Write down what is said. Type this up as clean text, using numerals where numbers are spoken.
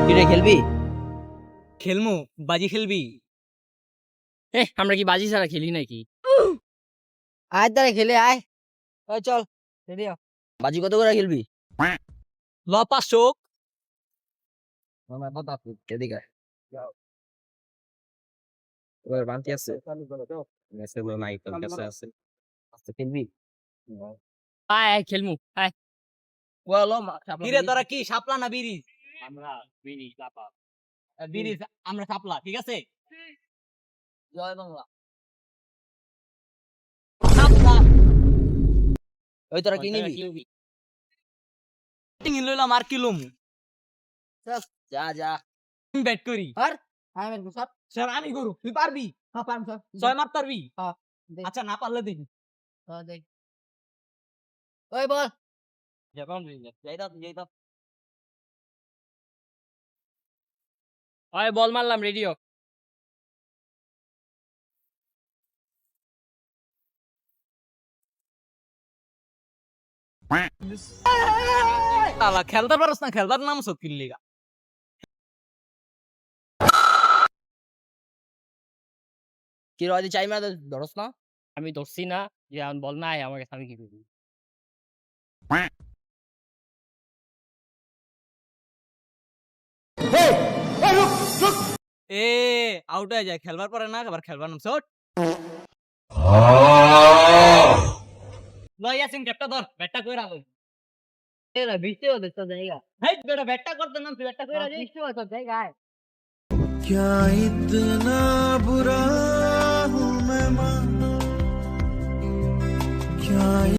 কিরে খেলবি? খেলমু, বাজি খেলবি? আমরা কি বাজি ছাড়া খেলি নাকি? আয় তারে খেলে আয়। ওই চল রেডি হ। বাজি কত করে খেলবি? ল 500। মামা কত আপনি এদিকে আয়। ওর বান্তি আছে মেসে বলে নাই তোর কাছে আছে আচ্ছা খেলবি? আয় খেলমু আয়। বলো কিরে তোরা কি শাপলা না বিরিজ? আমরা বিনি চাপা। বিরিজ, আমরা শাপলা, ঠিক আছে? জয় বাংলা। শাপলা ওই তোরা কি নিবি? টিং লইলাম আর কিলুম। যা যা ব্যাট করি। আর আমি মেরবো সব। স্যার আমি করু, তুই পারবি? হ্যাঁ পারম সব। 6 মার পারবি? হ্যাঁ আচ্ছা না পারলে দেখি। দেখ ওই বল। যাই দাও। আয় বল মারলাম রেডিও। শালা খেলতে পারছ না, খেলবার নাম সব কিল্লিগা। কি রদি চাই মারা ধরস না? আমি ধরছি না যে এখন বল না আয় আমার কাছে, আমি কি করবি? এ আউট হয়ে যায়, খেলবার পরে না আবার খেলবার নাম শট। লই আসিন ক্যাপটা ধর, ব্যাটটা কইরা লই। এরা বৃষ্টি হতে তো জায়গা। হেই বেটা ব্যাটটা করতে নাম, তুই ব্যাটটা কইরা দে। বৃষ্টি হতে জায়গায়। क्या इतना बुरा हूँ मैं माँ, क्या